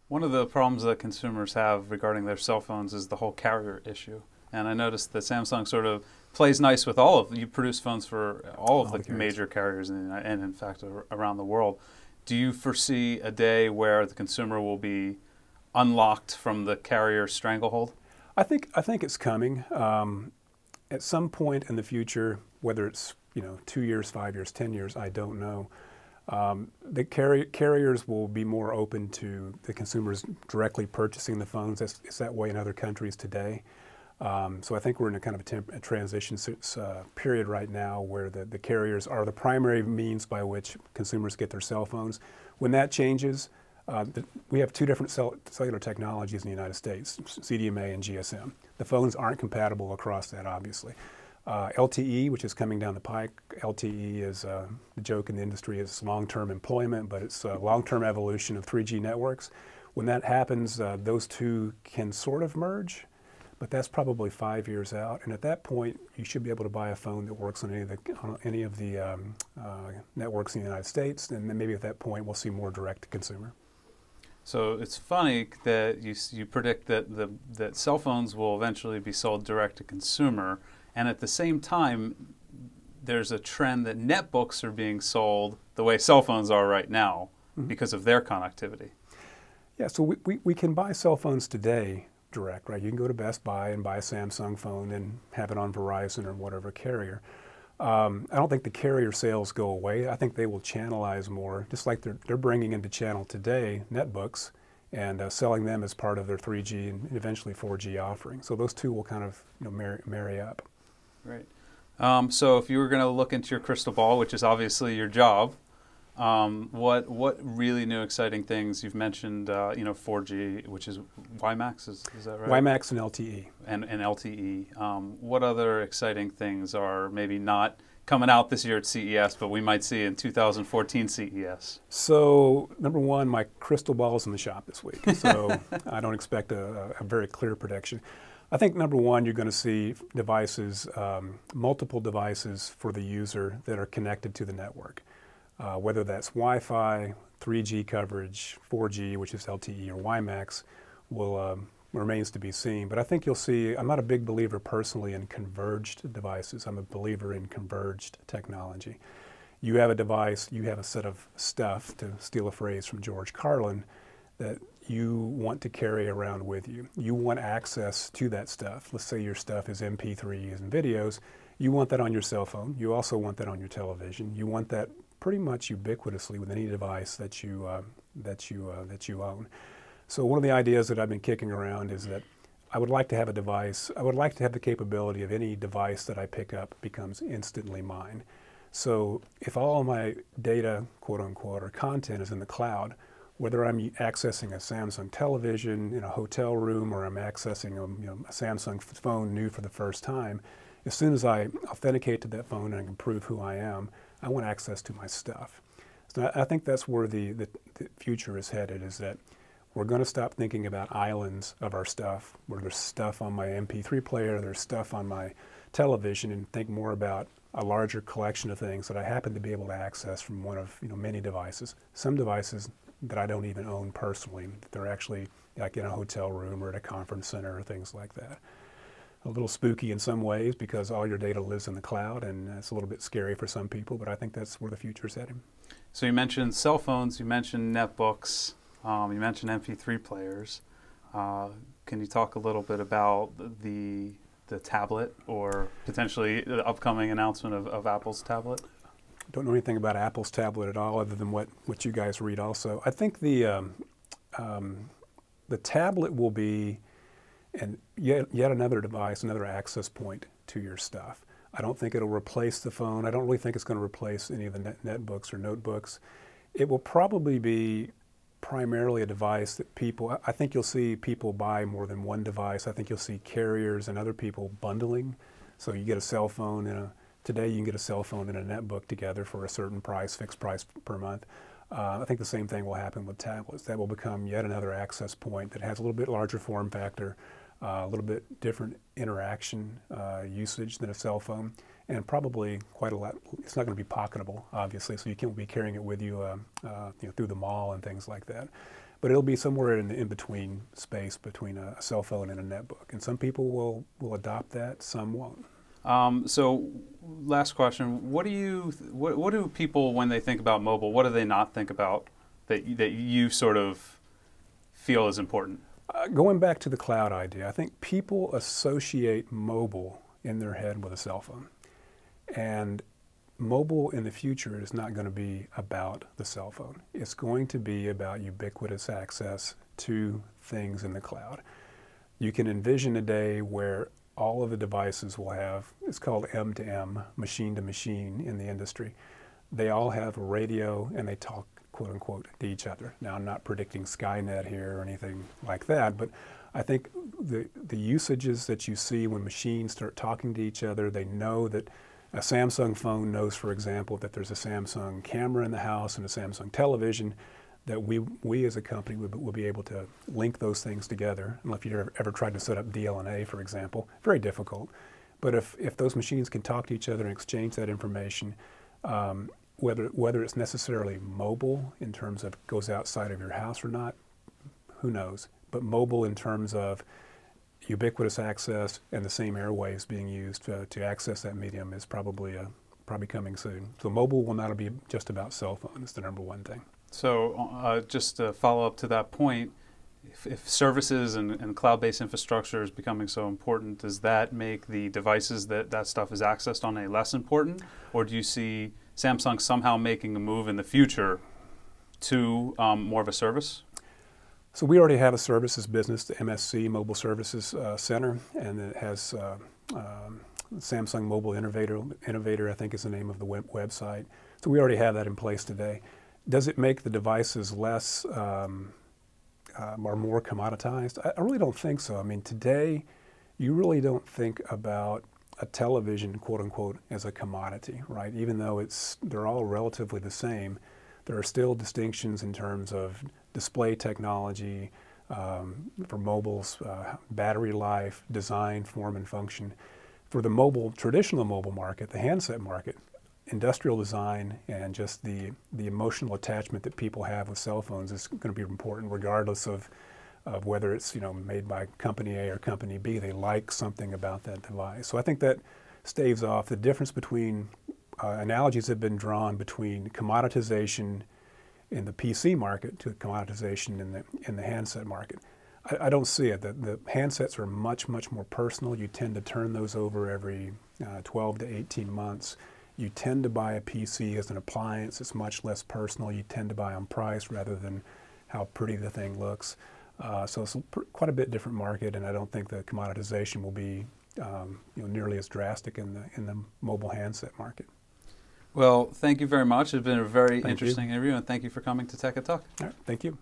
One of the problems that consumers have regarding their cell phones is the whole carrier issue. And I noticed that Samsung sort of plays nice with you produce phones for all of All the the carriers. major carriers and in fact around the world. Do you foresee a day where the consumer will be unlocked from the carrier stranglehold? I think it's coming. At some point in the future, whether it's 2 years, 5 years, 10 years, I don't know. The carriers will be more open to the consumers directly purchasing the phones. It's that way in other countries today. So I think we're in a kind of a transition period right now where the carriers are the primary means by which consumers get their cell phones. When that changes, we have two different cellular technologies in the United States, CDMA and GSM. The phones aren't compatible across that, obviously. LTE, which is coming down the pike, LTE is the joke in the industry is long-term employment, but it's a long-term evolution of 3G networks. When that happens, those two can sort of merge, but that's probably 5 years out. And at that point, you should be able to buy a phone that works on any of the networks in the United States, and then maybe at that point, we'll see more direct-to-consumer. So it's funny that you predict that cell phones will eventually be sold direct to consumer, and at the same time, there's a trend that netbooks are being sold the way cell phones are right now because of their connectivity. Yeah, so we can buy cell phones today direct, right? You can go to Best Buy and buy a Samsung phone and have it on Verizon or whatever carrier. I don't think the carrier sales go away. I think they will channelize more, just like they're bringing into channel today netbooks and selling them as part of their 3G and eventually 4G offering. So those two will kind of marry up. Right. So if you were going to look into your crystal ball, which is obviously your job, what really new exciting things you've mentioned? 4G, which is WiMAX, is that right? WiMAX and LTE. And LTE. What other exciting things are maybe not coming out this year at CES, but we might see in 2014 CES? So number one, my crystal ball is in the shop this week, so I don't expect a very clear prediction. I think number one, you're going to see devices, multiple devices for the user that are connected to the network. Whether that's Wi-Fi, 3G coverage, 4G, which is LTE, or WiMAX, remains to be seen. But I think you'll see, I'm not a big believer personally in converged devices. I'm a believer in converged technology. You have a device, you have a set of stuff, to steal a phrase from George Carlin, that you want to carry around with you. You want access to that stuff. Let's say your stuff is MP3s and videos. You want that on your cell phone. You also want that on your television. You want that pretty much ubiquitously with any device that you own. So one of the ideas that I've been kicking around is that I would like to have a device. I would like to have the capability of any device that I pick up becomes instantly mine. So if all of my data, quote unquote, or content is in the cloud, whether I'm accessing a Samsung television in a hotel room or I'm accessing a Samsung phone new for the first time, as soon as I authenticate to that phone and I can prove who I am, I want access to my stuff. So I think that's where the future is headed, is that we're going to stop thinking about islands of our stuff, where there's stuff on my MP3 player, there's stuff on my television, and think more about a larger collection of things that I happen to be able to access from one of many devices. Some devices that I don't even own personally. They're actually like in a hotel room or at a conference center or things like that. A little spooky in some ways because all your data lives in the cloud, and it's a little bit scary for some people, but I think that's where the future is heading. So you mentioned cell phones, you mentioned netbooks, you mentioned MP3 players. Can you talk a little bit about the tablet or potentially the upcoming announcement of Apple's tablet? Don't know anything about Apple's tablet at all, other than what you guys read also. I think the tablet will be yet another device, another access point to your stuff. I don't think it'll replace the phone. I don't really think it's going to replace any of the netbooks or notebooks. It will probably be primarily a device that I think you'll see people buy more than one device. I think you'll see carriers and other people bundling. So you get a cell phone today you can get a cell phone and a netbook together for a certain price, fixed price per month. I think the same thing will happen with tablets. That will become yet another access point that has a little bit larger form factor, a little bit different interaction usage than a cell phone, and probably quite a lot. It's not going to be pocketable, obviously, so you can't be carrying it with you, through the mall and things like that. but it'll be somewhere in the in-between space between a cell phone and a netbook. And some people will adopt that, some won't. So, last question: what do people, when they think about mobile, what do they not think about that you sort of feel is important? Going back to the cloud idea, I think people associate mobile in their head with a cell phone, and mobile in the future is not going to be about the cell phone. It's going to be about ubiquitous access to things in the cloud. You can envision a day where all of the devices will have, it's called M2M, machine to machine in the industry. They all have a radio and they talk, quote unquote, to each other. Now, I'm not predicting Skynet here or anything like that, but I think the usages that you see when machines start talking to each other, they know that a Samsung phone knows, for example, that there's a Samsung camera in the house and a Samsung television, that we as a company will be able to link those things together. I don't know if you've ever tried to set up DLNA, for example. Very difficult. But if those machines can talk to each other and exchange that information, whether it's necessarily mobile in terms of goes outside of your house or not, who knows? But mobile in terms of ubiquitous access and the same airwaves being used to access that medium is probably coming soon. So mobile will not be just about cell phone. It's the number one thing. So just to follow up to that point, if services and cloud-based infrastructure is becoming so important, does that make the devices that stuff is accessed on a less important? Or do you see Samsung somehow making a move in the future to more of a service? So we already have a services business, the MSC, Mobile Services Center, and it has Samsung Mobile Innovator, I think is the name of the website. So we already have that in place today. Does it make the devices less or more commoditized? I really don't think so. I mean, today, you really don't think about a television, quote unquote, as a commodity, right? Even though they're all relatively the same, there are still distinctions in terms of display technology, for mobiles, battery life, design, form, and function. For the traditional mobile market, the handset market, industrial design and just the emotional attachment that people have with cell phones is going to be important regardless of whether it's made by company A or company B. They like something about that device. So I think that staves off the difference between analogies have been drawn between commoditization in the PC market to commoditization in the handset market. I don't see it. The handsets are much more personal. You tend to turn those over every 12 to 18 months. You tend to buy a PC as an appliance. It's much less personal. You tend to buy on price rather than how pretty the thing looks. So it's quite a bit different market, and I don't think the commoditization will be nearly as drastic in the mobile handset market. Well, thank you very much. It's been a very interesting interview, and thank you for coming to Tech and Talk. All right, thank you.